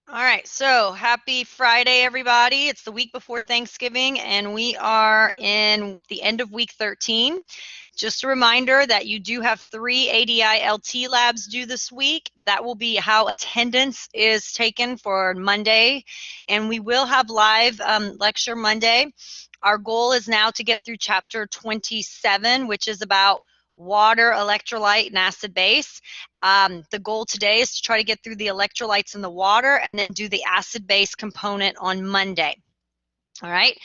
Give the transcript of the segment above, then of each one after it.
All right, so happy Friday, everybody. It's the week before Thanksgiving, and we are in the end of week 13. Just a reminder that you do have 3 ADI-LT labs due this week. That will be how attendance is taken for Monday, and we will have live lecture Monday. Our goal is now to get through chapter 27, which is about water, electrolyte, and acid base. The goal today is to try to get through the electrolytes in the water and then do the acid base component on Monday. All right.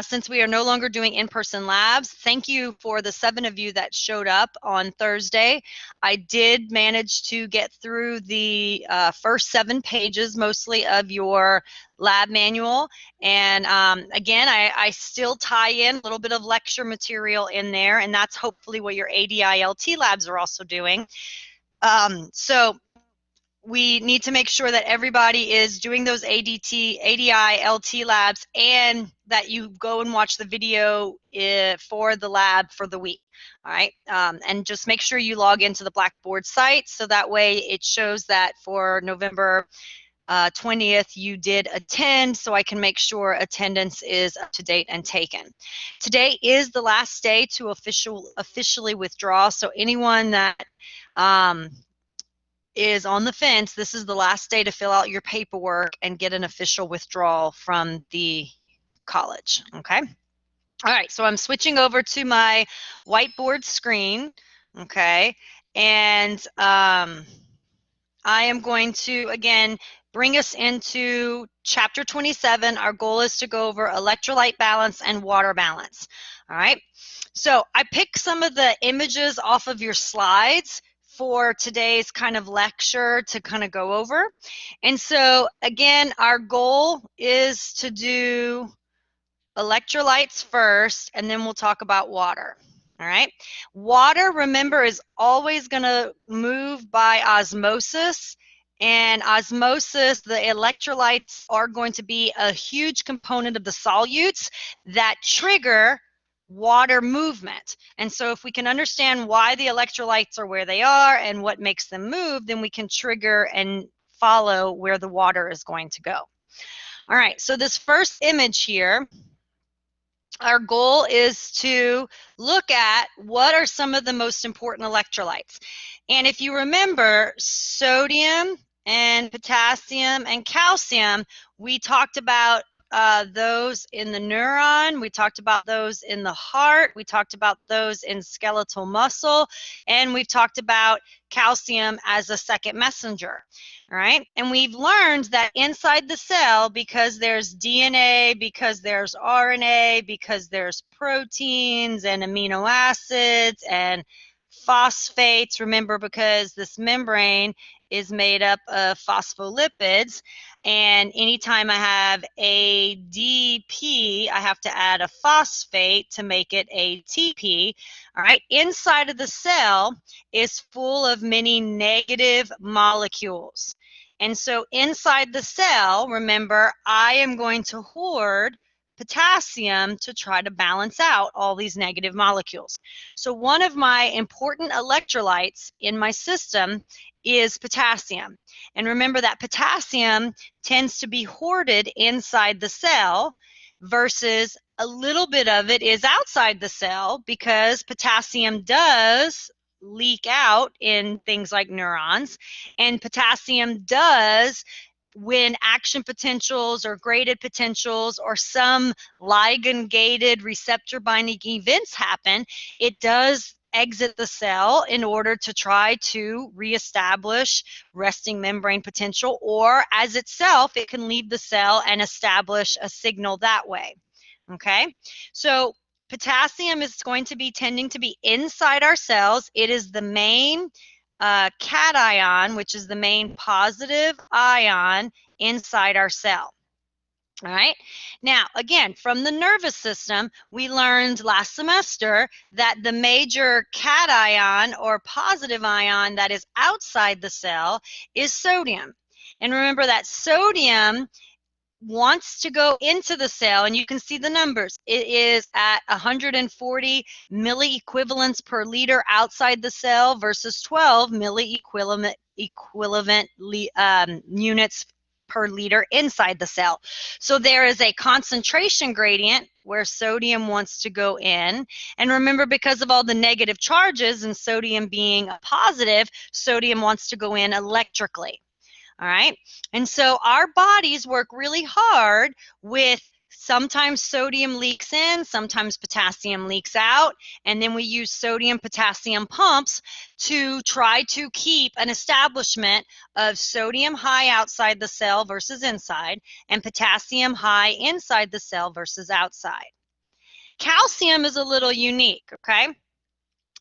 Since we are no longer doing in-person labs, thank you for the 7 of you that showed up on Thursday. I did manage to get through the first 7 pages, mostly of your lab manual. And again, I still tie in a little bit of lecture material in there, and that's hopefully what your ADI-LT labs are also doing. So we need to make sure that everybody is doing those ADI, LT labs, and that you go and watch the video for the lab for the week. All right, and just make sure you log into the Blackboard site so that way it shows that for November 20th you did attend, so I can make sure attendance is up to date and taken. Today is the last day to officially withdraw, so anyone that is on the fence, this is the last day to fill out your paperwork and get an official withdrawal from the college, okay? All right, so I'm switching over to my whiteboard screen, okay? And I am going to, again, bring us into chapter 27. Our goal is to go over electrolyte balance and water balance, all right? So I picked some of the images off of your slides for today's kind of lecture to kind of go over. And so again, our goal is to do electrolytes first, and then we'll talk about water. All right. Water, remember, is always going to move by osmosis. And osmosis, the electrolytes are going to be a huge component of the solutes that trigger water movement. And so if we can understand why the electrolytes are where they are and what makes them move, then we can trigger and follow where the water is going to go. All right, so this first image here, our goal is to look at what are some of the most important electrolytes. And if you remember, sodium and potassium and calcium, we talked about those in the neuron, we talked about those in the heart, we talked about those in skeletal muscle, and we've talked about calcium as a second messenger. All right, and we've learned that inside the cell, because there's DNA, because there's RNA, because there's proteins and amino acids and phosphates, remember, because this membrane is made up of phospholipids, and anytime I have ADP, I have to add a phosphate to make it ATP. All right, inside of the cell is full of many negative molecules. And so inside the cell, remember, I am going to hoard potassium to try to balance out all these negative molecules. So one of my important electrolytes in my system is potassium. And remember that potassium tends to be hoarded inside the cell versus a little bit of it is outside the cell, because potassium does leak out in things like neurons, and potassium does, when action potentials or graded potentials or some ligand-gated receptor binding events happen, it does exit the cell in order to try to reestablish resting membrane potential, or as itself, it can leave the cell and establish a signal that way. Okay, so potassium is going to be tending to be inside our cells. It is the main cation, which is the main positive ion inside our cell. All right. Now, again, from the nervous system, we learned last semester that the major cation or positive ion that is outside the cell is sodium. And remember that sodium wants to go into the cell, and you can see the numbers. It is at 140 milliequivalents per liter outside the cell versus 12 milliequivalent units per liter inside the cell. So there is a concentration gradient where sodium wants to go in. And remember, because of all the negative charges and sodium being a positive, sodium wants to go in electrically. All right. And so our bodies work really hard with sometimes sodium leaks in, sometimes potassium leaks out, and then we use sodium potassium pumps to try to keep an establishment of sodium high outside the cell versus inside, and potassium high inside the cell versus outside. Calcium is a little unique, okay?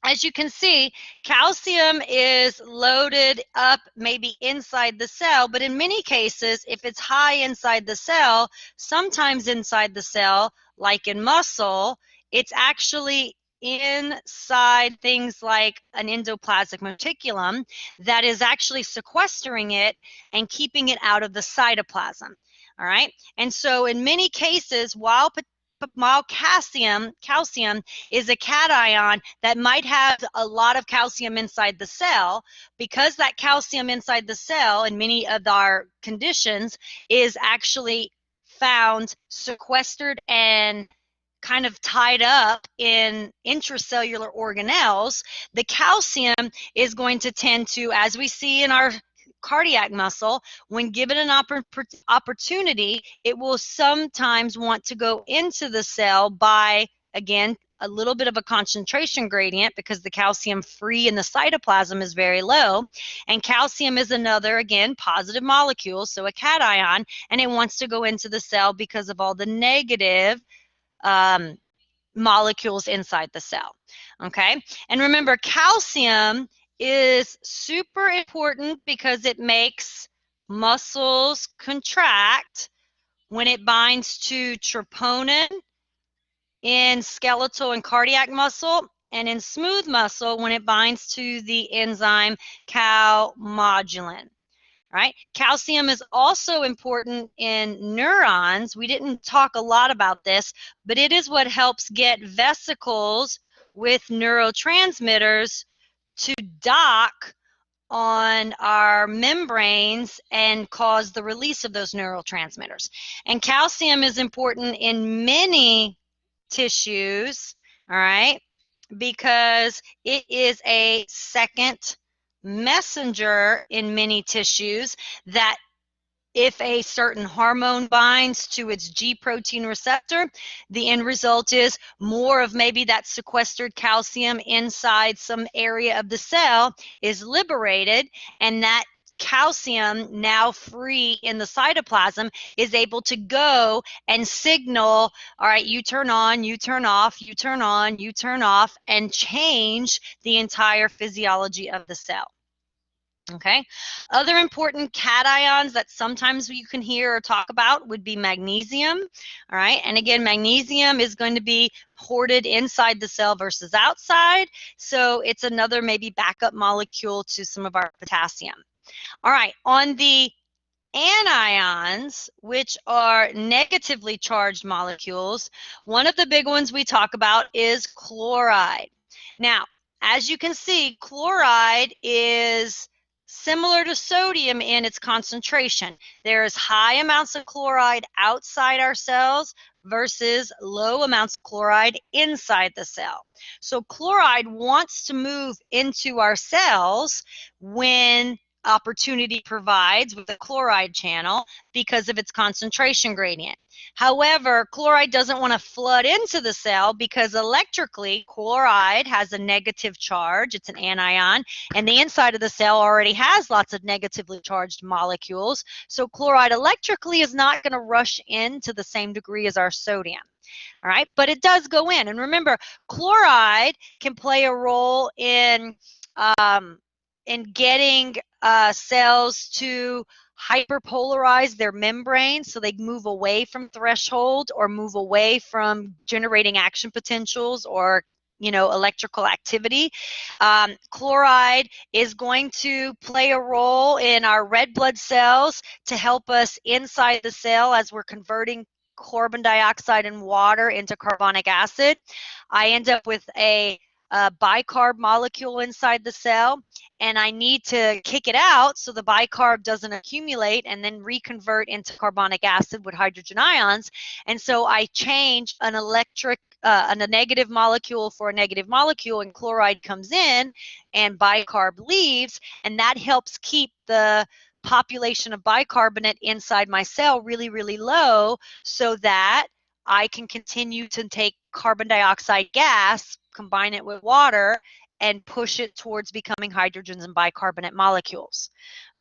As you can see, calcium is loaded up maybe inside the cell, but in many cases, if it's high inside the cell, sometimes inside the cell, like in muscle, it's actually inside things like an endoplasmic reticulum that is actually sequestering it and keeping it out of the cytoplasm. All right. And so in many cases, while calcium is a cation that might have a lot of calcium inside the cell, because that calcium inside the cell in many of our conditions is actually found sequestered and kind of tied up in intracellular organelles. The calcium is going to tend to, as we see in our cardiac muscle, when given an opportunity, it will sometimes want to go into the cell by, again, a little bit of a concentration gradient because the calcium free in the cytoplasm is very low. And calcium is another, again, positive molecule, so a cation, and it wants to go into the cell because of all the negative molecules inside the cell. Okay, and remember, calcium is super important because it makes muscles contract when it binds to troponin in skeletal and cardiac muscle, and in smooth muscle when it binds to the enzyme calmodulin. Right? Calcium is also important in neurons. We didn't talk a lot about this, but it is what helps get vesicles with neurotransmitters to dock on our membranes and cause the release of those neurotransmitters. And calcium is important in many tissues, all right, because it is a second messenger in many tissues that if a certain hormone binds to its G protein receptor, the end result is more of maybe that sequestered calcium inside some area of the cell is liberated, and that calcium, now free in the cytoplasm, is able to go and signal, all right, you turn on, you turn off, you turn on, you turn off, and change the entire physiology of the cell. Okay, other important cations that sometimes you can hear or talk about would be magnesium. All right, and again, magnesium is going to be hoarded inside the cell versus outside, so it's another maybe backup molecule to some of our potassium. All right, on the anions, which are negatively charged molecules, one of the big ones we talk about is chloride. Now, as you can see, chloride is similar to sodium in its concentration. There is high amounts of chloride outside our cells versus low amounts of chloride inside the cell. So chloride wants to move into our cells when opportunity provides with the chloride channel because of its concentration gradient. However, chloride doesn't want to flood into the cell because electrically, chloride has a negative charge. It's an anion, and the inside of the cell already has lots of negatively charged molecules. So chloride electrically is not going to rush in to the same degree as our sodium. All right, but it does go in. And remember, chloride can play a role in getting cells to hyperpolarize their membranes so they move away from threshold or move away from generating action potentials or electrical activity. Chloride is going to play a role in our red blood cells to help us inside the cell as we're converting carbon dioxide and water into carbonic acid. I end up with a bicarb molecule inside the cell, and I need to kick it out so the bicarb doesn't accumulate and then reconvert into carbonic acid with hydrogen ions. And so I change an a negative molecule for a negative molecule, and chloride comes in and bicarb leaves, and that helps keep the population of bicarbonate inside my cell really, really low, so that I can continue to take carbon dioxide gas, combine it with water, and push it towards becoming hydrogens and bicarbonate molecules.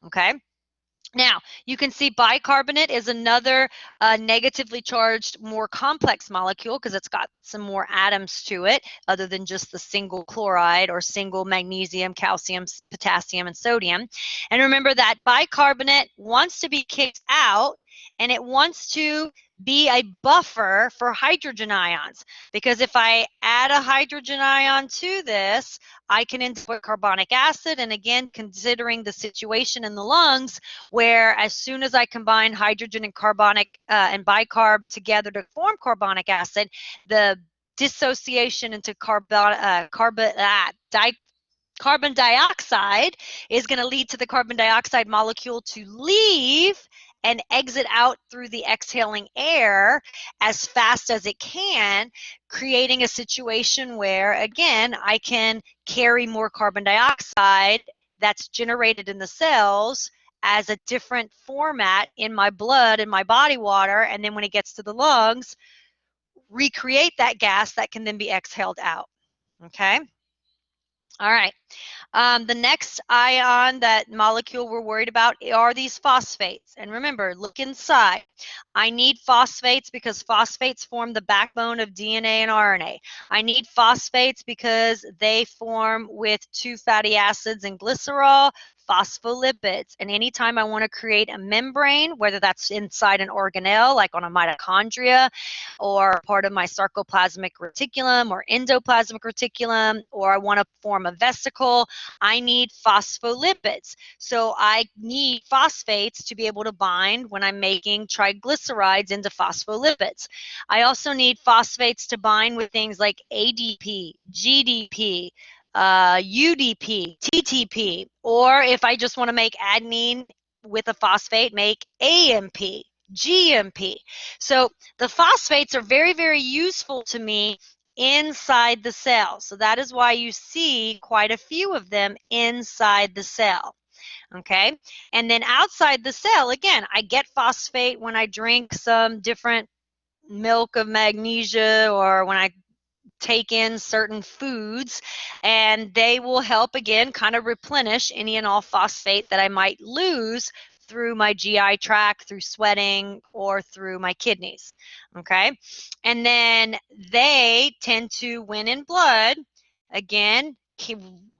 Okay. Now, you can see bicarbonate is another negatively charged, more complex molecule because it's got some more atoms to it other than just the single chloride or single magnesium, calcium, potassium, and sodium. And remember that bicarbonate wants to be kicked out, and it wants to be a buffer for hydrogen ions, because if I add a hydrogen ion to this, I can end up with carbonic acid. And again, considering the situation in the lungs, where as soon as I combine hydrogen and and bicarb together to form carbonic acid, the dissociation into carbon dioxide is going to lead to the carbon dioxide molecule to leave and exit out through the exhaling air as fast as it can, creating a situation where, again, I can carry more carbon dioxide that's generated in the cells as a different format in my blood and my body water, and then when it gets to the lungs, recreate that gas that can then be exhaled out. Okay? All right. The next ion, that molecule we're worried about, are these phosphates. And remember, look inside. I need phosphates because phosphates form the backbone of DNA and RNA. I need phosphates because they form with two fatty acids and glycerol, phospholipids. And anytime I want to create a membrane, whether that's inside an organelle, like on a mitochondria, or part of my sarcoplasmic reticulum or endoplasmic reticulum, or I want to form a vesicle, I need phospholipids. So I need phosphates to be able to bind when I'm making triglycerides into phospholipids. I also need phosphates to bind with things like ADP, GDP, UDP, TTP, or if I just want to make adenine with a phosphate, make AMP, GMP. So the phosphates are very, very useful to me inside the cell. So that is why you see quite a few of them inside the cell. Okay, and then outside the cell, again, I get phosphate when I drink some different milk of magnesia, or when I take in certain foods, and they will help, again, kind of replenish any and all phosphate that I might lose through my GI tract, through sweating, or through my kidneys. Okay, and then they tend to, when in blood, again,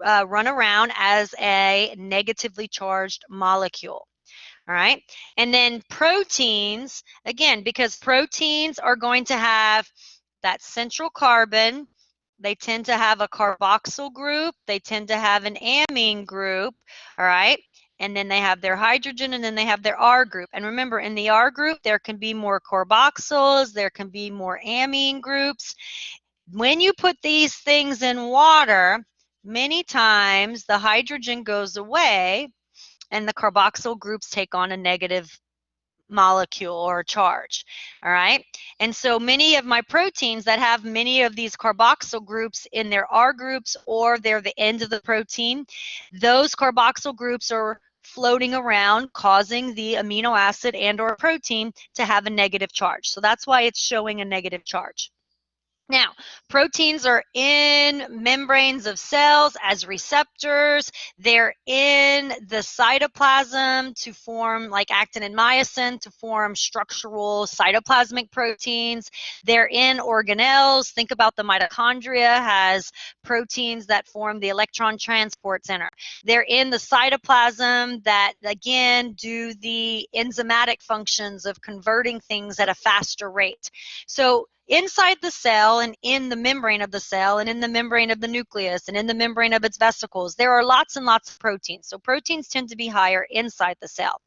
run around as a negatively charged molecule. All right, and then proteins, again, because proteins are going to have that central carbon, they tend to have a carboxyl group, they tend to have an amine group, all right, and then they have their hydrogen, and then they have their R group. And remember, in the R group, there can be more carboxyls, there can be more amine groups. When you put these things in water, many times the hydrogen goes away and the carboxyl groups take on a negative molecule or charge. All right, and so many of my proteins that have many of these carboxyl groups in their R groups, or they're the end of the protein, those carboxyl groups are floating around, causing the amino acid and or protein to have a negative charge. So that's why it's showing a negative charge. Now, proteins are in membranes of cells as receptors. They're in the cytoplasm to form, like actin and myosin, to form structural cytoplasmic proteins. They're in organelles. Think about the mitochondria has proteins that form the electron transport center. They're in the cytoplasm that, again, do the enzymatic functions of converting things at a faster rate. So inside the cell and in the membrane of the cell and in the membrane of the nucleus and in the membrane of its vesicles, there are lots and lots of proteins. So proteins tend to be higher inside the cell.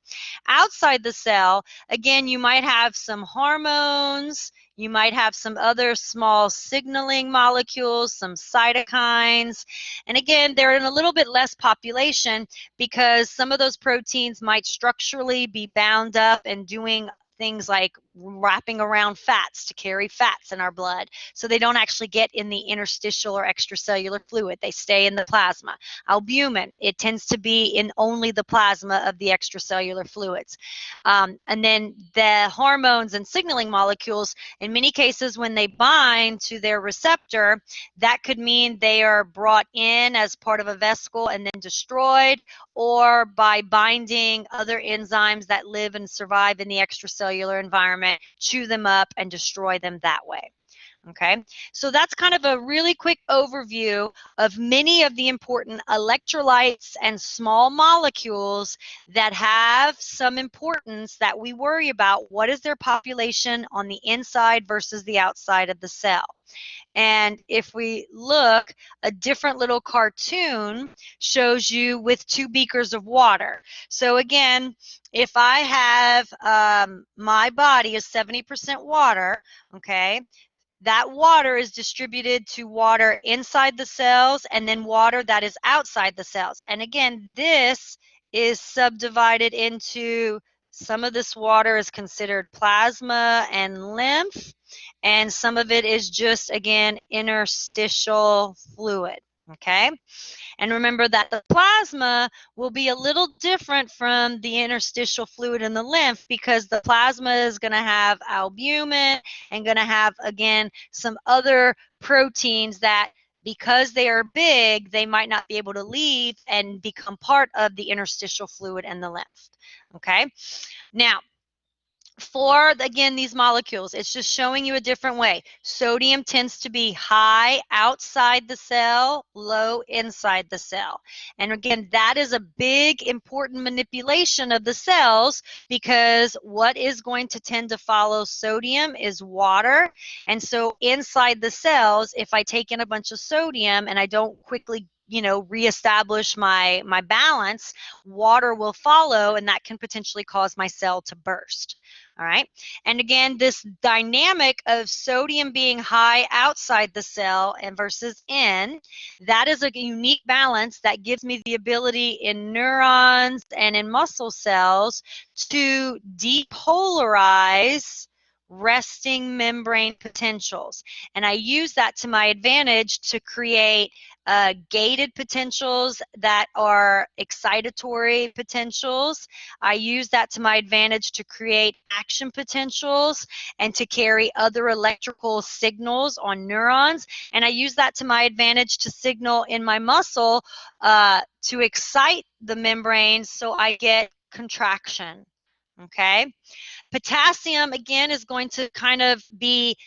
Outside the cell, again, you might have some hormones, you might have some other small signaling molecules, some cytokines. And again, they're in a little bit less population because some of those proteins might structurally be bound up and doing things like wrapping around fats to carry fats in our blood. So they don't actually get in the interstitial or extracellular fluid. They stay in the plasma. Albumin, it tends to be in only the plasma of the extracellular fluids. And then the hormones and signaling molecules, in many cases when they bind to their receptor, that could mean they are brought in as part of a vesicle and then destroyed, or by binding other enzymes that live and survive in the extracellular environment, chew them up and destroy them that way. Okay, so that's kind of a really quick overview of many of the important electrolytes and small molecules that have some importance that we worry about. What is their population on the inside versus the outside of the cell? And if we look, a different little cartoon shows you with 2 beakers of water. So again, if I have my body is 70% water, okay, that water is distributed to water inside the cells and then water that is outside the cells. And again, this is subdivided into, some of this water is considered plasma and lymph, and some of it is just, again, interstitial fluid, okay? And remember that the plasma will be a little different from the interstitial fluid in the lymph because the plasma is going to have albumin and going to have, again, some other proteins that, because they are big, they might not be able to leave and become part of the interstitial fluid and the lymph, okay? Now, for, again, these molecules, it's just showing you a different way. Sodium tends to be high outside the cell, low inside the cell. And again, that is a big, important manipulation of the cells because what is going to tend to follow sodium is water. And so inside the cells, if I take in a bunch of sodium and I don't quickly reestablish my balance, water will follow, and that can potentially cause my cell to burst. All right. And again, this dynamic of sodium being high outside the cell and versus in, that is a unique balance that gives me the ability in neurons and in muscle cells to depolarize resting membrane potentials. And I use that to my advantage to create gated potentials that are excitatory potentials. I use that to my advantage to create action potentials and to carry other electrical signals on neurons. And I use that to my advantage to signal in my muscle to excite the membranes so I get contraction. Okay. Potassium, again, is going to kind of be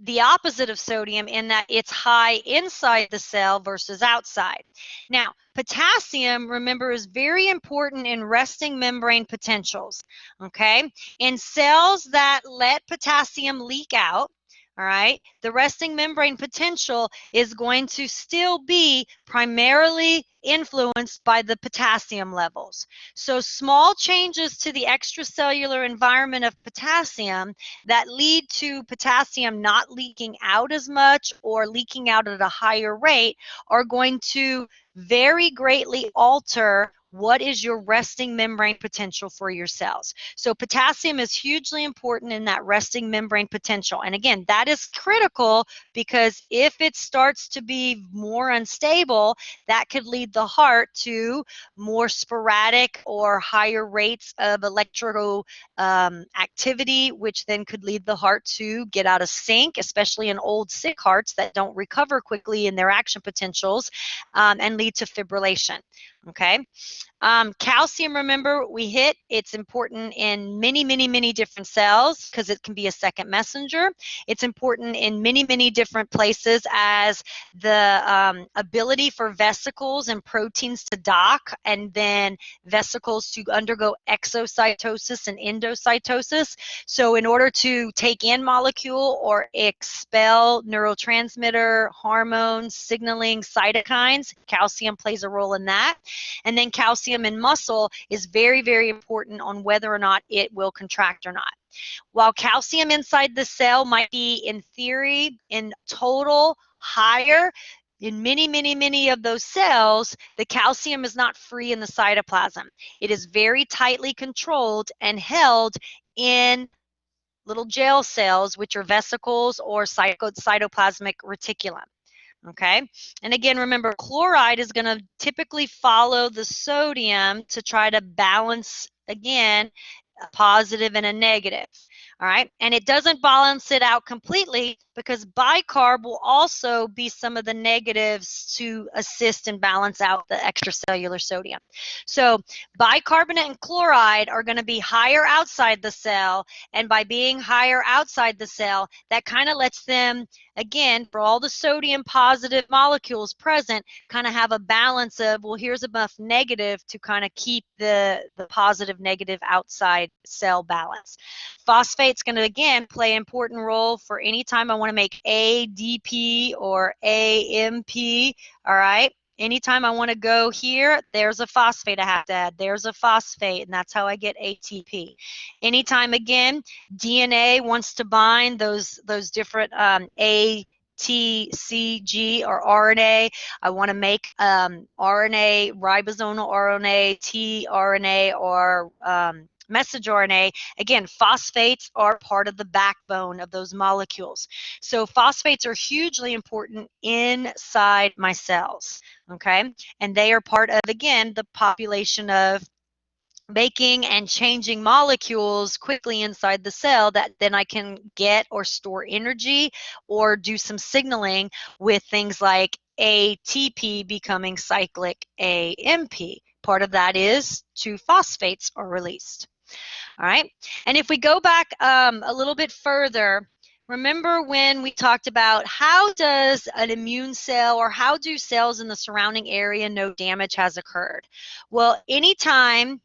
the opposite of sodium in that it's high inside the cell versus outside. Now, potassium, remember, is very important in resting membrane potentials, okay? In cells that let potassium leak out, all right, the resting membrane potential is going to still be primarily influenced by the potassium levels. So small changes to the extracellular environment of potassium that lead to potassium not leaking out as much or leaking out at a higher rate are going to very greatly alter what is your resting membrane potential for your cells. So potassium is hugely important in that resting membrane potential. And again, that is critical because if it starts to be more unstable, that could lead the heart to more sporadic or higher rates of electrical activity, which then could lead the heart to get out of sync, especially in old sick hearts that don't recover quickly in their action potentials, and lead to fibrillation. Okay. Calcium, remember, we hit, it's important in many, many, many different cells because it can be a second messenger. It's important in many, many different places as the ability for vesicles and proteins to dock, and then vesicles to undergo exocytosis and endocytosis. So in order to take in molecule or expel neurotransmitter, hormones, signaling cytokines, calcium plays a role in that. And then calcium in muscle is very, very important on whether or not it will contract or not. While calcium inside the cell might be, in theory, in total higher, in many, many, many of those cells, the calcium is not free in the cytoplasm. It is very tightly controlled and held in little jail cells, which are vesicles or cytoplasmic reticulum. Okay, and again, remember, chloride is going to typically follow the sodium to try to balance, again, a positive and a negative. All right, and it doesn't balance it out completely because bicarb will also be some of the negatives to assist and balance out the extracellular sodium. So bicarbonate and chloride are going to be higher outside the cell, and by being higher outside the cell, that kind of lets them, again, for all the sodium positive molecules present, kind of have a balance of, well, here's enough negative to kind of keep the positive negative outside cell balance. Phosphate's going to, again, play an important role for any time I want to make ADP or AMP, all right? Anytime I want to go here, there's a phosphate I have to add. There's a phosphate, and that's how I get ATP. Anytime, again, DNA wants to bind those different A, T, C, G, or RNA. I want to make RNA, ribosomal RNA, tRNA, or messenger RNA. Again, phosphates are part of the backbone of those molecules. So phosphates are hugely important inside my cells, okay? And they are part of, again, the population of making and changing molecules quickly inside the cell that then I can get or store energy or do some signaling with things like ATP becoming cyclic AMP. Part of that is two phosphates are released. All right, and if we go back a little bit further, remember when we talked about how does an immune cell or how do cells in the surrounding area know damage has occurred? Well, anytime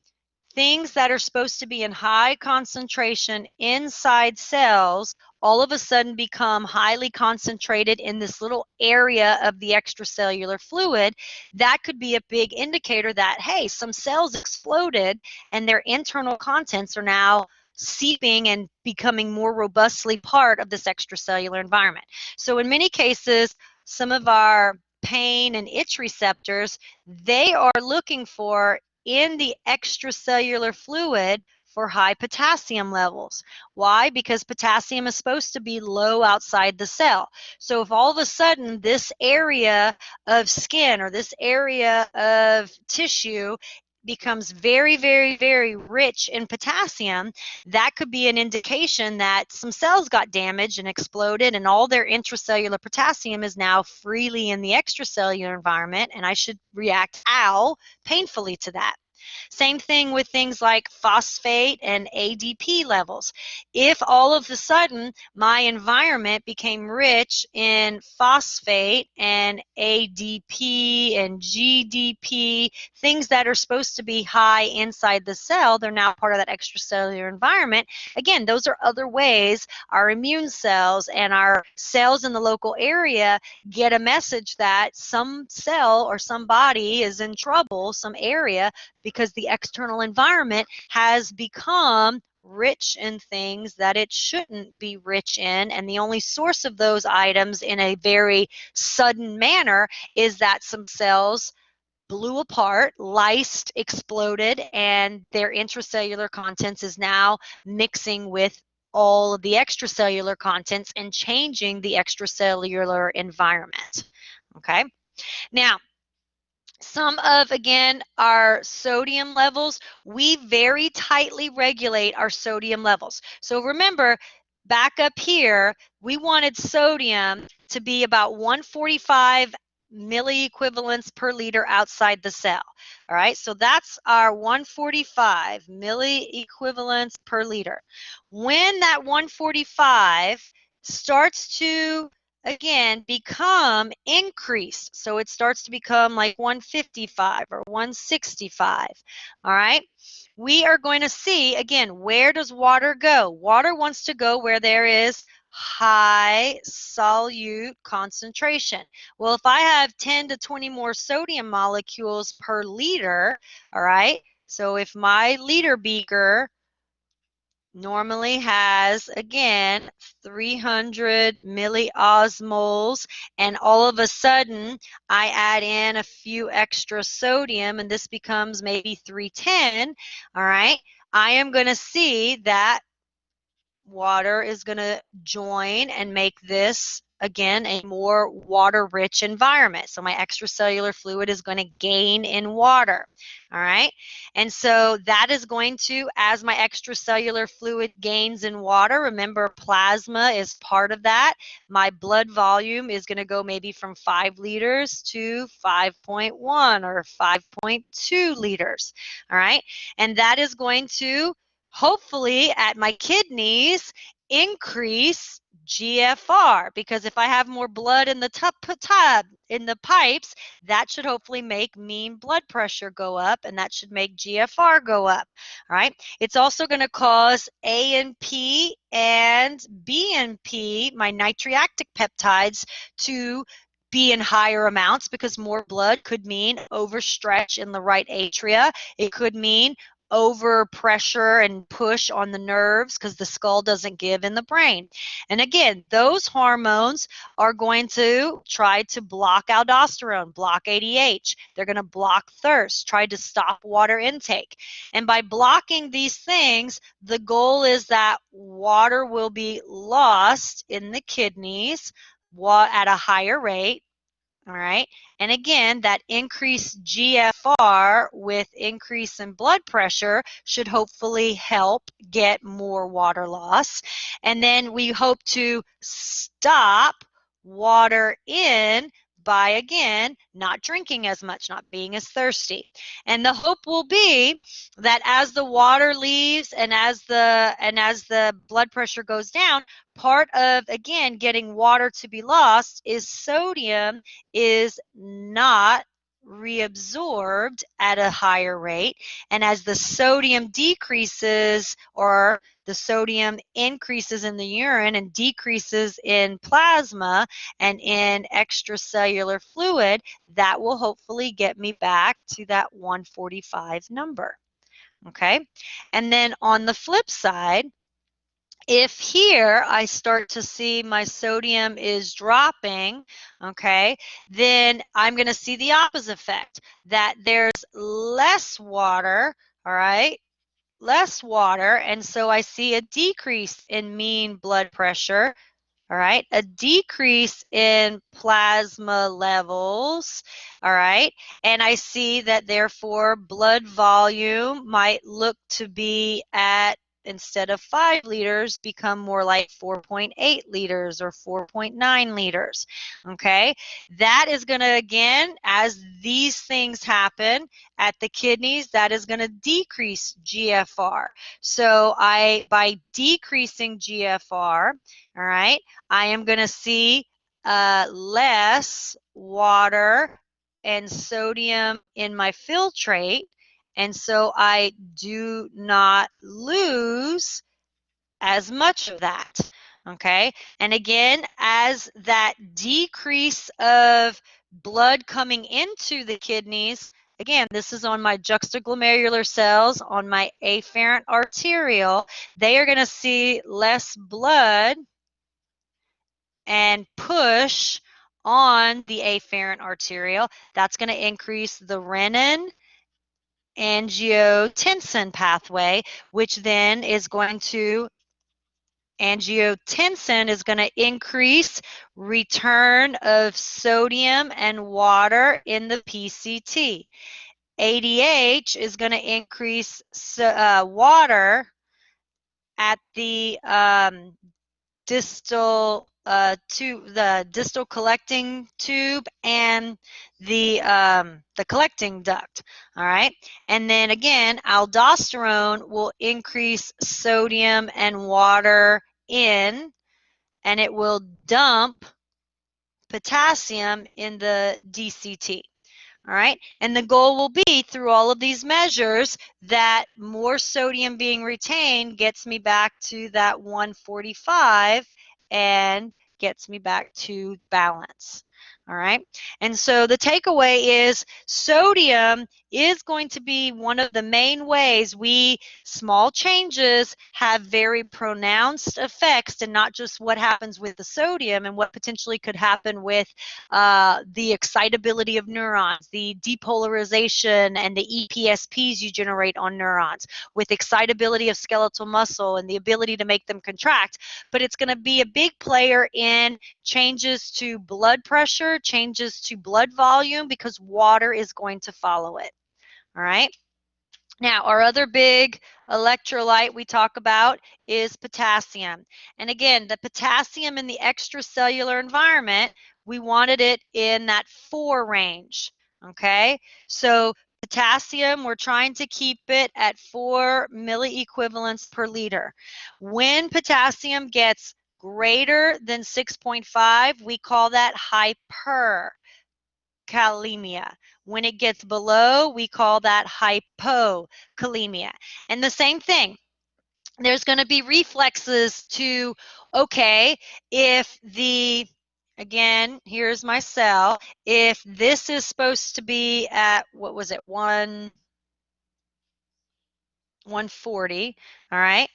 things that are supposed to be in high concentration inside cells all of a sudden become highly concentrated in this little area of the extracellular fluid, that could be a big indicator that, hey, some cells exploded and their internal contents are now seeping and becoming more robustly part of this extracellular environment. So in many cases, some of our pain and itch receptors, they are looking for in the extracellular fluid for high potassium levels. Why? Because potassium is supposed to be low outside the cell. So if all of a sudden this area of skin or this area of tissue becomes very, very, very rich in potassium, that could be an indication that some cells got damaged and exploded and all their intracellular potassium is now freely in the extracellular environment, and I should react, ow, painfully to that. Same thing with things like phosphate and ADP levels. If all of a sudden my environment became rich in phosphate and ADP and GDP, things that are supposed to be high inside the cell, they're now part of that extracellular environment. Again, those are other ways our immune cells and our cells in the local area get a message that some cell or some body is in trouble, some area, because the external environment has become rich in things that it shouldn't be rich in, and the only source of those items in a very sudden manner is that some cells blew apart, lysed, exploded, and their intracellular contents is now mixing with all of the extracellular contents and changing the extracellular environment. Okay, now some of, again, our sodium levels, we very tightly regulate our sodium levels. So remember, back up here, we wanted sodium to be about 145 milliequivalents per liter outside the cell. All right, so that's our 145 milliequivalents per liter. When that 145 starts to, again, become increased, so it starts to become like 155 or 165, all right, we are going to see, again, where does water go? Water wants to go where there is high solute concentration. Well, if I have 10 to 20 more sodium molecules per liter, all right, so if my liter beaker normally has, again, 300 milliosmoles, and all of a sudden I add in a few extra sodium, and this becomes maybe 310, all right, I am going to see that water is going to join and make this, again, a more water-rich environment. So my extracellular fluid is going to gain in water, all right? And so that is going to, as my extracellular fluid gains in water, remember plasma is part of that, my blood volume is going to go maybe from 5 liters to 5.1 or 5.2 liters, all right? And that is going to hopefully at my kidneys increase GFR, because if I have more blood in the tub in the pipes, that should hopefully make mean blood pressure go up, and that should make GFR go up. All right. It's also going to cause ANP and BNP, my natriactic peptides, to be in higher amounts, because more blood could mean overstretch in the right atria. It could mean over pressure and push on the nerves, because the skull doesn't give in the brain. And again, those hormones are going to try to block aldosterone, block ADH. They're going to block thirst, try to stop water intake. And by blocking these things, the goal is that water will be lost in the kidneys at a higher rate. All right. And again, that increased GFR with increase in blood pressure should hopefully help get more water loss. And then we hope to stop water in by, again, not drinking as much, not being as thirsty. And the hope will be that as the water leaves and as the blood pressure goes down, part of, again, getting water to be lost is sodium is not reabsorbed at a higher rate. And as the sodium decreases, or the sodium increases in the urine and decreases in plasma and in extracellular fluid, that will hopefully get me back to that 145 number. Okay? And then on the flip side, if here I start to see my sodium is dropping, okay, then I'm going to see the opposite effect, that there's less water, all right, less water, and so I see a decrease in mean blood pressure, all right, a decrease in plasma levels, all right, and I see that therefore blood volume might look to be at, instead of 5 liters, become more like 4.8 liters or 4.9 liters, okay? That is going to, again, as these things happen at the kidneys, that is going to decrease GFR. So by decreasing GFR, all right, I am going to see less water and sodium in my filtrate, and so I do not lose as much of that, okay? And again, as that decrease of blood coming into the kidneys, again, this is on my juxtaglomerular cells, on my afferent arterial, they are going to see less blood and push on the afferent arterial. That's going to increase the renin angiotensin pathway, which then is going to, angiotensin is going to increase return of sodium and water in the PCT. ADH is going to increase water at the distal the distal collecting tube and the collecting duct. All right, and then again, aldosterone will increase sodium and water in, and it will dump potassium in the DCT. All right, and the goal will be through all of these measures that more sodium being retained gets me back to that 145 and gets me back to balance. All right, and so the takeaway is sodium is going to be one of the main ways small changes have very pronounced effects, and not just what happens with the sodium and what potentially could happen with the excitability of neurons, the depolarization and the EPSPs you generate on neurons, with excitability of skeletal muscle and the ability to make them contract. But it's going to be a big player in changes to blood pressure, changes to blood volume, because water is going to follow it. All right. Now, our other big electrolyte we talk about is potassium. And again, the potassium in the extracellular environment, we wanted it in that 4 range, okay? So potassium, we're trying to keep it at 4 milliequivalents per liter. When potassium gets greater than 6.5, we call that hyperkalemia. When it gets below, we call that hypokalemia. And the same thing, there's going to be reflexes to, okay, again, here's my cell, if this is supposed to be at, what was it, 140, all right,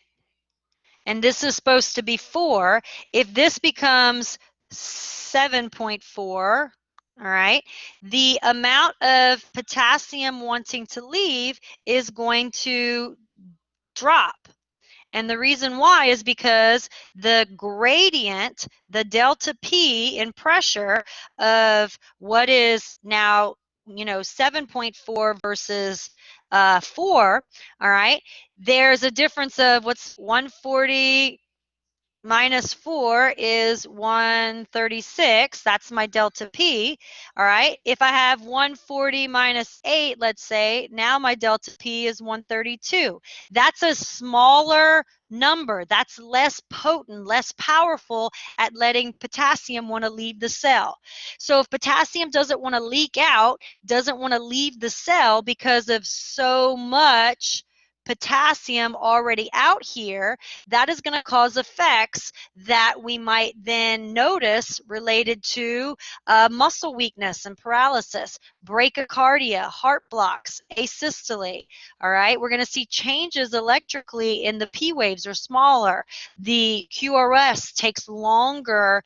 and this is supposed to be 4, if this becomes 7.4, all right, the amount of potassium wanting to leave is going to drop. And the reason why is because the gradient, the delta P in pressure of what is now, 7.4 versus 4, all right, there's a difference of what's 140 minus 4 is 136. That's my delta P. All right. If I have 140 minus 8, let's say, now my delta P is 132. That's a smaller number. That's less potent, less powerful at letting potassium want to leave the cell. So if potassium doesn't want to leak out, doesn't want to leave the cell because of so much potassium already out here, that is going to cause effects that we might then notice related to muscle weakness and paralysis, bradycardia, heart blocks, asystole. All right, we're going to see changes electrically in the P waves are smaller. The QRS takes longer,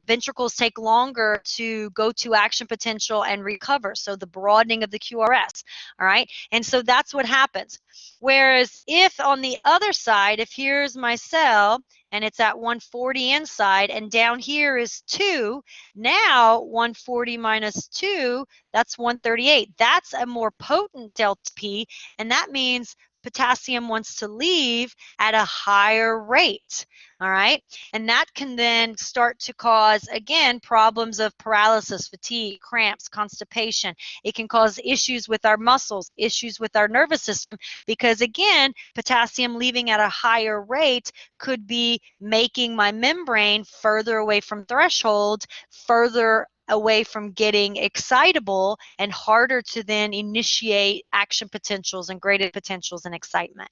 ventricles take longer to go to action potential and recover. So the broadening of the QRS. All right, and so that's what happens. Whereas if on the other side, if here's my cell and it's at 140 inside and down here is 2, now 140 minus 2, that's 138. That's a more potent delta P, and that means potassium wants to leave at a higher rate. All right, and that can then start to cause, again, problems of paralysis, fatigue, cramps, constipation. It can cause issues with our muscles, issues with our nervous system, because again, potassium leaving at a higher rate could be making my membrane further away from threshold, further away from getting excitable, and harder to then initiate action potentials and graded potentials and excitement.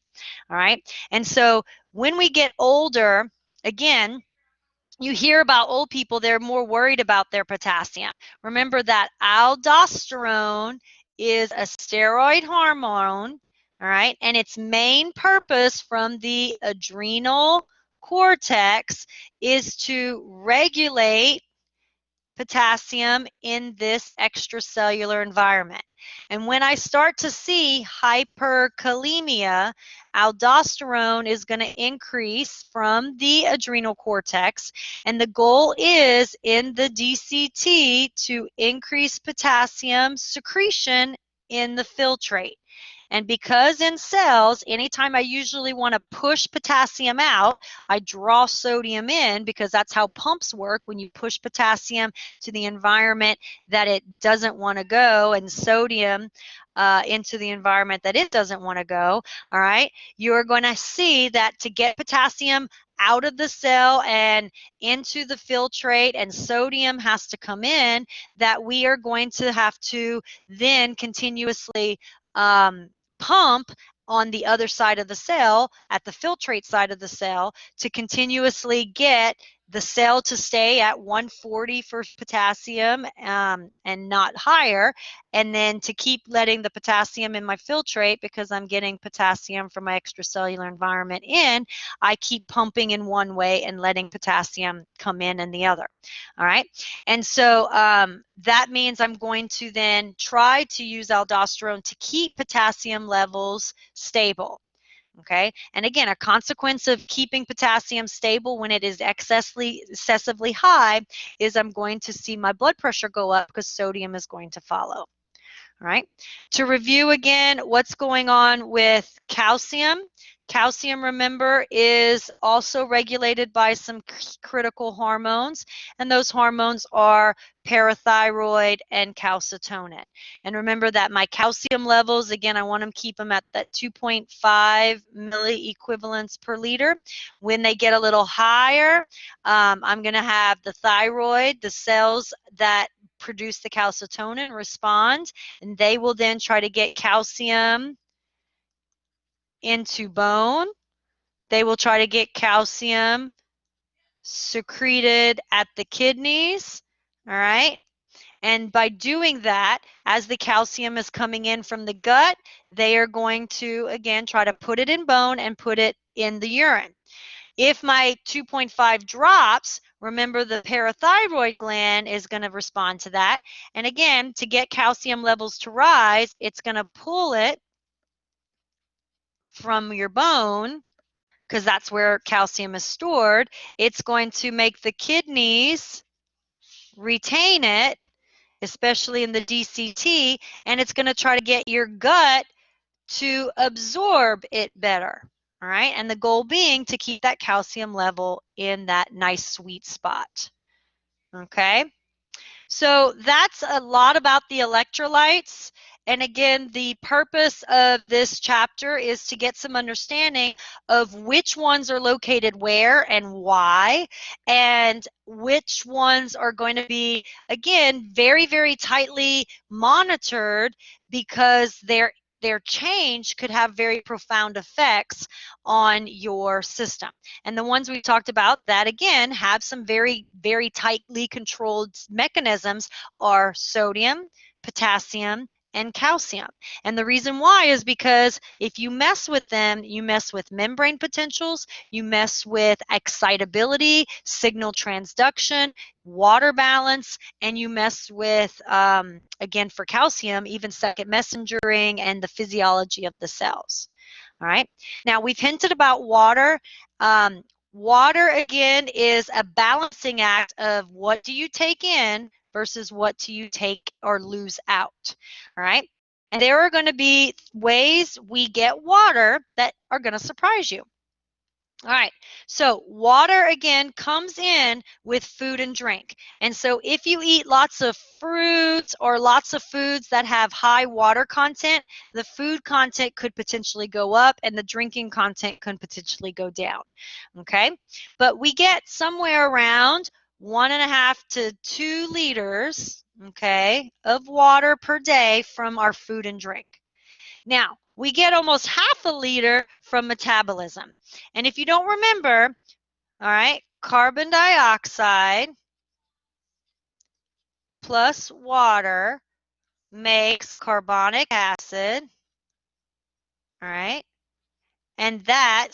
All right, and so when we get older, again, you hear about old people, they're more worried about their potassium. Remember that aldosterone is a steroid hormone, all right, and its main purpose from the adrenal cortex is to regulate potassium in this extracellular environment. And when I start to see hyperkalemia, aldosterone is going to increase from the adrenal cortex, and the goal is in the DCT to increase potassium secretion in the filtrate. And because in cells, anytime I usually want to push potassium out, I draw sodium in, because that's how pumps work. When you push potassium to the environment that it doesn't want to go, and sodium into the environment that it doesn't want to go, all right, you're going to see that to get potassium out of the cell and into the filtrate, and sodium has to come in, that we are going to have to then continuously pump on the other side of the cell, at the filtrate side of the cell, to continuously get the cell to stay at 140 for potassium and not higher, and then to keep letting the potassium in my filtrate, because I'm getting potassium from my extracellular environment in, I keep pumping in one way and letting potassium come in the other. All right, and so that means I'm going to then try to use aldosterone to keep potassium levels stable. Okay, and again, a consequence of keeping potassium stable when it is excessively high is I'm going to see my blood pressure go up, because sodium is going to follow. All right, to review again what's going on with calcium. Calcium, remember, is also regulated by some critical hormones, and those hormones are parathyroid and calcitonin. And remember that my calcium levels, again, I want to keep them at that 2.5 milliequivalents per liter. When they get a little higher, I'm going to have the thyroid, the cells that produce the calcitonin, respond, and they will then try to get calcium into bone. They will try to get calcium secreted at the kidneys. All right, and by doing that, as the calcium is coming in from the gut, they are going to again try to put it in bone and put it in the urine. If my 2.5 drops, remember the parathyroid gland is going to respond to that. And again, to get calcium levels to rise, it's going to pull it from your bone, because that's where calcium is stored. It's going to make the kidneys retain it, especially in the DCT, and it's going to try to get your gut to absorb it better. All right, and the goal being to keep that calcium level in that nice sweet spot. Okay, so that's a lot about the electrolytes. And again, the purpose of this chapter is to get some understanding of which ones are located where and why, and which ones are going to be, again, very, very tightly monitored, because their change could have very profound effects on your system. And the ones we talked about that, again, have some very, very tightly controlled mechanisms are sodium, potassium, and calcium. And the reason why is because if you mess with them, you mess with membrane potentials, you mess with excitability, signal transduction, water balance, and you mess with, again, for calcium, even second messengering and the physiology of the cells. All right. Now, we've hinted about water. Water, again, is a balancing act of what do you take in versus what do you take or lose out. All right. And there are going to be ways we get water that are going to surprise you. All right, so water again comes in with food and drink. And so if you eat lots of fruits or lots of foods that have high water content, the food content could potentially go up and the drinking content could potentially go down. Okay, but we get somewhere around 1.5 to 2 liters, okay, of water per day from our food and drink. Now, we get almost 1/2 liter from metabolism. And if you don't remember, all right, carbon dioxide plus water makes carbonic acid, all right, and that,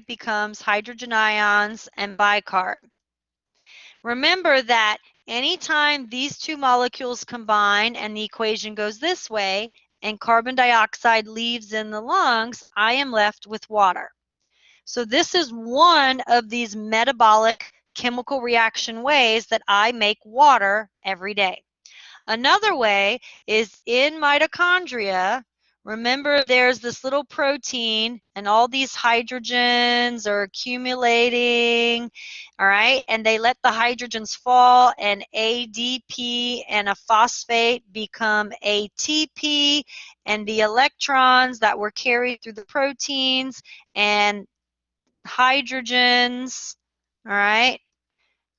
becomes hydrogen ions and bicarb. Remember that anytime these two molecules combine and the equation goes this way, and carbon dioxide leaves in the lungs, I am left with water. So this is one of these metabolic chemical reaction ways that I make water every day. Another way is in mitochondria. remember there's this little protein and all these hydrogens are accumulating, all right? And they let the hydrogens fall and ADP and a phosphate become ATP, and the electrons that were carried through the proteins and hydrogens, all right,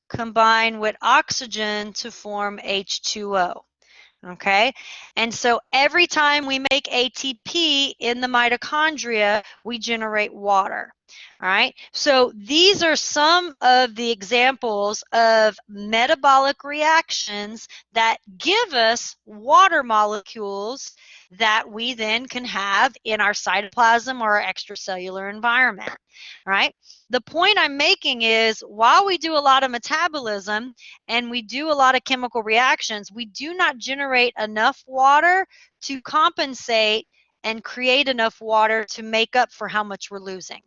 combine with oxygen to form H2O. Okay, and so every time we make ATP in the mitochondria, we generate water. All right, so these are some of the examples of metabolic reactions that give us water molecules that we then can have in our cytoplasm or our extracellular environment. All right, the point I'm making is while we do a lot of metabolism and we do a lot of chemical reactions, we do not generate enough water to compensate and create enough water to make up for how much we're losing.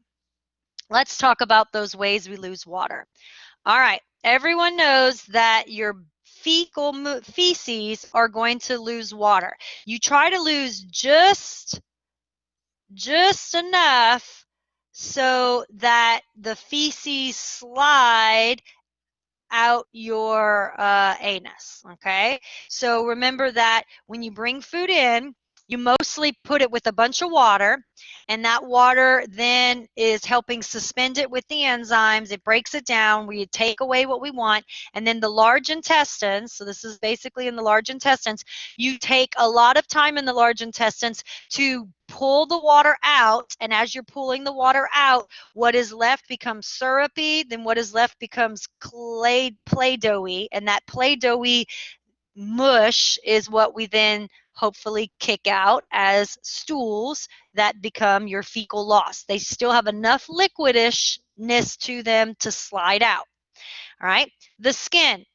Let's talk about those ways we lose water. All right, everyone knows that your feces are going to lose water. You try to lose just enough so that the feces slide out your anus, okay? So remember that when you bring food in, you mostly put it with a bunch of water, and that water then is helping suspend it with the enzymes. It breaks it down. We take away what we want, and then the large intestines, so this is basically in the large intestines, you take a lot of time in the large intestines to pull the water out, and as you're pulling the water out, what is left becomes syrupy, then what is left becomes play-doughy, and that play-doughy mush is what we then hopefully kick out as stools that become your fecal loss. They still have enough liquidishness to them to slide out. All right, the skin.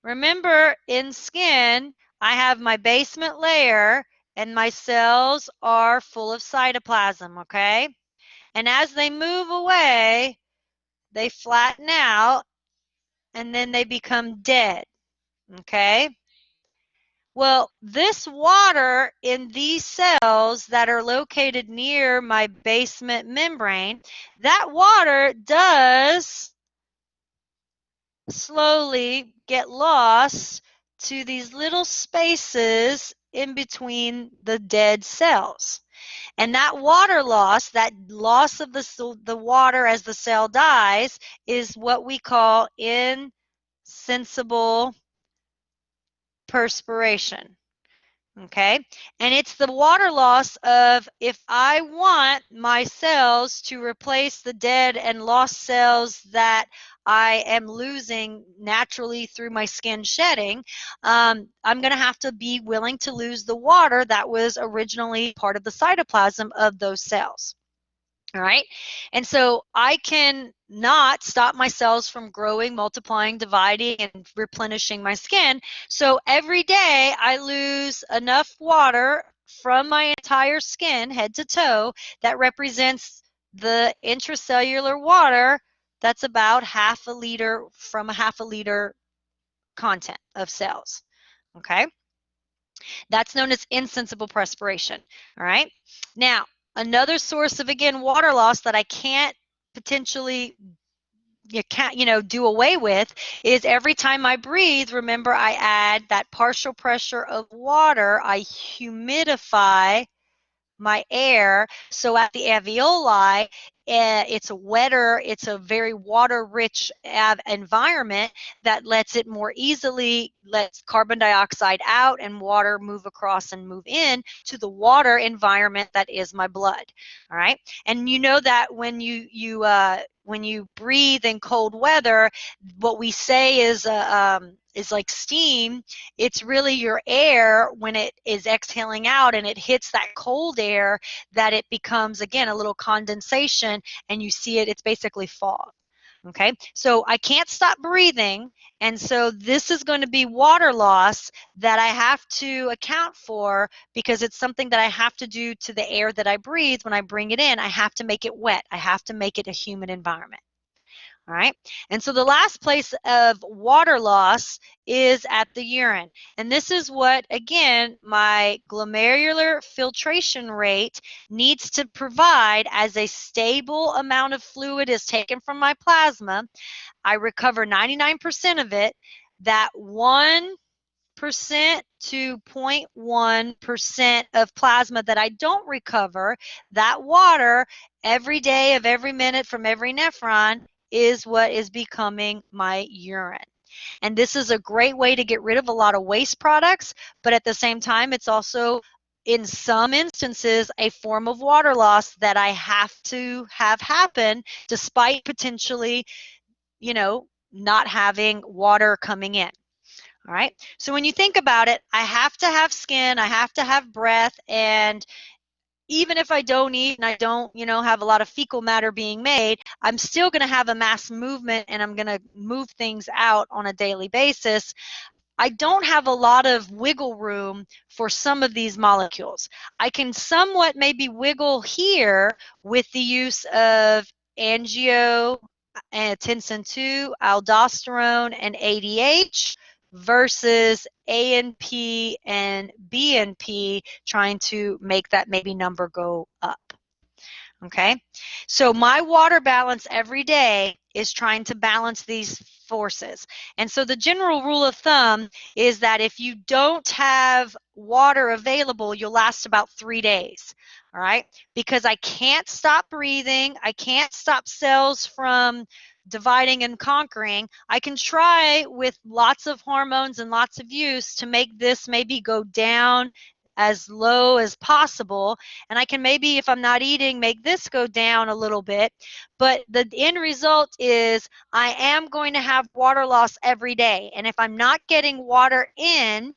Remember, in skin, I have my basement layer and my cells are full of cytoplasm, okay? And as they move away, they flatten out and then they become dead, okay? Well, this water in these cells that are located near my basement membrane, that water does slowly get lost to these little spaces in between the dead cells. And that water loss, that loss of the water as the cell dies, is what we call insensible perspiration. Okay, and it's the water loss of if I want my cells to replace the dead and lost cells that I am losing naturally through my skin shedding, I'm going to have to be willing to lose the water that was originally part of the cytoplasm of those cells. All right, and so I can not stop my cells from growing, multiplying, dividing, and replenishing my skin. So every day I lose enough water from my entire skin, head to toe, that represents the intracellular water that's about half a liter from a half a liter content of cells. Okay, that's known as insensible perspiration. All right, now another source of, again, water loss that I can't potentially do away with is every time I breathe, remember I add that partial pressure of water, I humidify my air. So at the alveoli, it's a wetter, it's a very water-rich environment that lets it more easily, lets carbon dioxide out and water move across and move in to the water environment that is my blood. All right, and you know that when you breathe in cold weather, what we say is like steam. It's really your air when it is exhaling out and it hits that cold air that it becomes, again, a little condensation, and you see it's basically fog. Okay, so I can't stop breathing, and so this is going to be water loss that I have to account for because it's something that I have to do to the air that I breathe when I bring it in. I have to make it wet. I have to make it a humid environment. All right. And so the last place of water loss is at the urine. And this is what, again, my glomerular filtration rate needs to provide as a stable amount of fluid is taken from my plasma. I recover 99% of it. That 1% to 0.1% of plasma that I don't recover, that water every day of every minute from every nephron is what is becoming my urine. And this is a great way to get rid of a lot of waste products, but at the same time, it's also, in some instances, a form of water loss that I have to have happen despite potentially, not having water coming in. All right. So when you think about it, I have to have skin, I have to have breath, and even if I don't eat and I don't, have a lot of fecal matter being made, I'm still going to have a mass movement and I'm going to move things out on a daily basis. I don't have a lot of wiggle room for some of these molecules. I can somewhat maybe wiggle here with the use of angiotensin II, aldosterone, and ADH versus ANP and BNP, trying to make that maybe number go up. Okay, so my water balance every day is trying to balance these forces. And so the general rule of thumb is that if you don't have water available, you'll last about 3 days. All right, because I can't stop breathing, I can't stop cells from dividing and conquering. I can try with lots of hormones and lots of use to make this maybe go down as low as possible, and I can maybe, if I'm not eating, make this go down a little bit, but the end result is I am going to have water loss every day. And if I'm not getting water in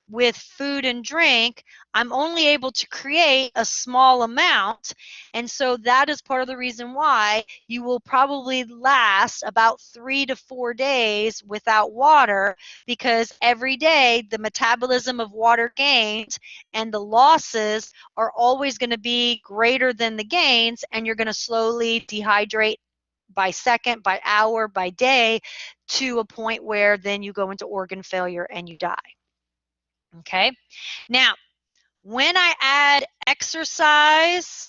with food and drink, I'm only able to create a small amount. And so that is part of the reason why you will probably last about 3 to 4 days without water, because every day the metabolism of water gains and the losses are always going to be greater than the gains, and you're going to slowly dehydrate by second, by hour, by day, to a point where then you go into organ failure and you die. Okay, now when I add exercise,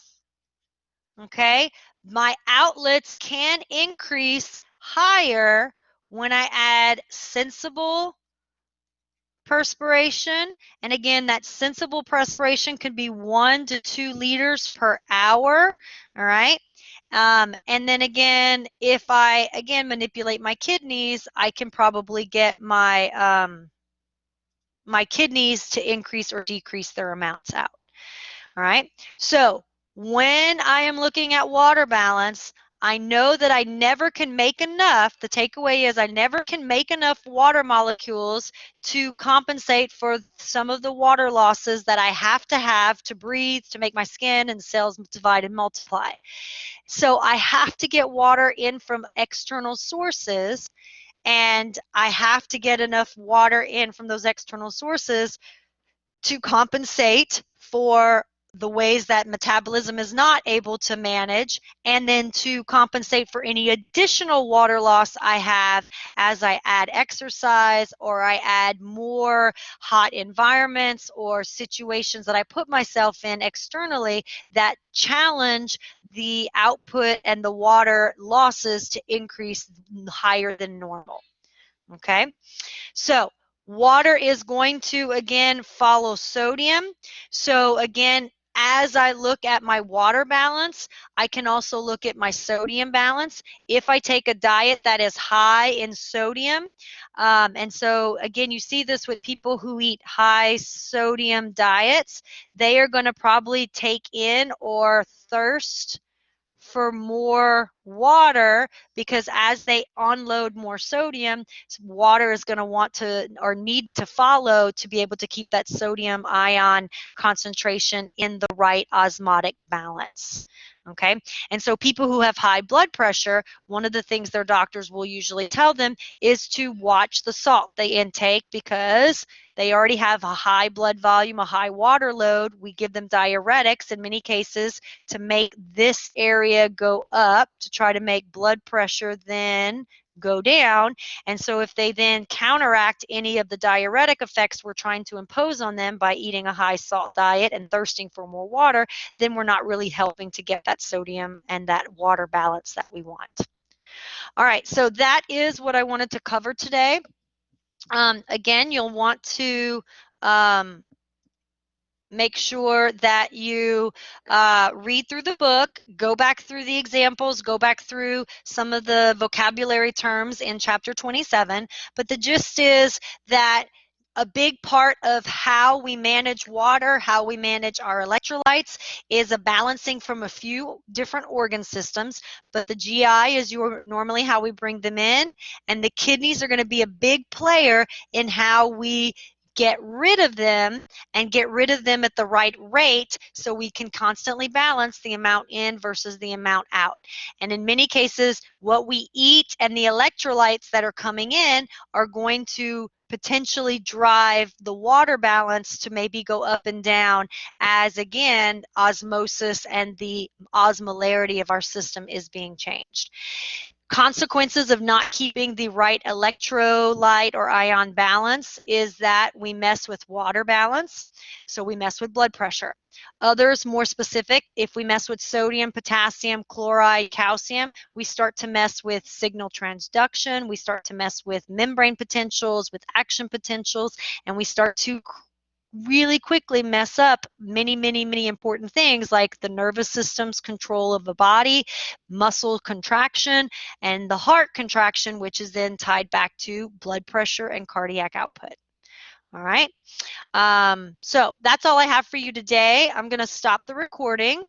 okay, my outlets can increase higher when I add sensible perspiration. And again, that sensible perspiration could be 1 to 2 liters per hour. All right. And then again, if I manipulate my kidneys, I can probably get my my kidneys to increase or decrease their amounts out. All right. So when I am looking at water balance, I know that I never can make enough. The takeaway is I never can make enough water molecules to compensate for some of the water losses that I have to breathe, to make my skin and cells divide and multiply. So I have to get water in from external sources, and I have to get enough water in from those external sources to compensate for the ways that metabolism is not able to manage, and then to compensate for any additional water loss I have as I add exercise, or I add more hot environments or situations that I put myself in externally that challenge the output and the water losses to increase higher than normal. Okay, so water is going to, again, follow sodium. So again, as I look at my water balance, I can also look at my sodium balance. If I take a diet that is high in sodium, and so again, you see this with people who eat high sodium diets, they are going to probably take in or thirst for more water, because as they unload more sodium, water is going to want to or need to follow to be able to keep that sodium ion concentration in the right osmotic balance. Okay, and so people who have high blood pressure, one of the things their doctors will usually tell them is to watch the salt they intake, because They already have a high blood volume, a high water load. We give them diuretics in many cases to make this area go up, to try to make blood pressure then go down. And so if they then counteract any of the diuretic effects we're trying to impose on them by eating a high salt diet and thirsting for more water, then we're not really helping to get that sodium and that water balance that we want. All right, so that is what I wanted to cover today. Again, you'll want to make sure that you read through the book, go back through the examples, go back through some of the vocabulary terms in chapter 27. But the gist is that a big part of how we manage water, how we manage our electrolytes, is a balancing from a few different organ systems. But the GI is normally how we bring them in, and the kidneys are going to be a big player in how we get rid of them, and get rid of them at the right rate so we can constantly balance the amount in versus the amount out. And in many cases, what we eat and the electrolytes that are coming in are going to potentially drive the water balance to maybe go up and down as, again, osmosis and the osmolarity of our system is being changed. Consequences of not keeping the right electrolyte or ion balance is that we mess with water balance, so we mess with blood pressure. Others, more specific, if we mess with sodium, potassium, chloride, calcium, we start to mess with signal transduction, we start to mess with membrane potentials, with action potentials, and we start to really quickly mess up many, many, many important things like the nervous system's control of the body, muscle contraction, and the heart contraction, which is then tied back to blood pressure and cardiac output. All right. So that's all I have for you today. I'm going to stop the recording.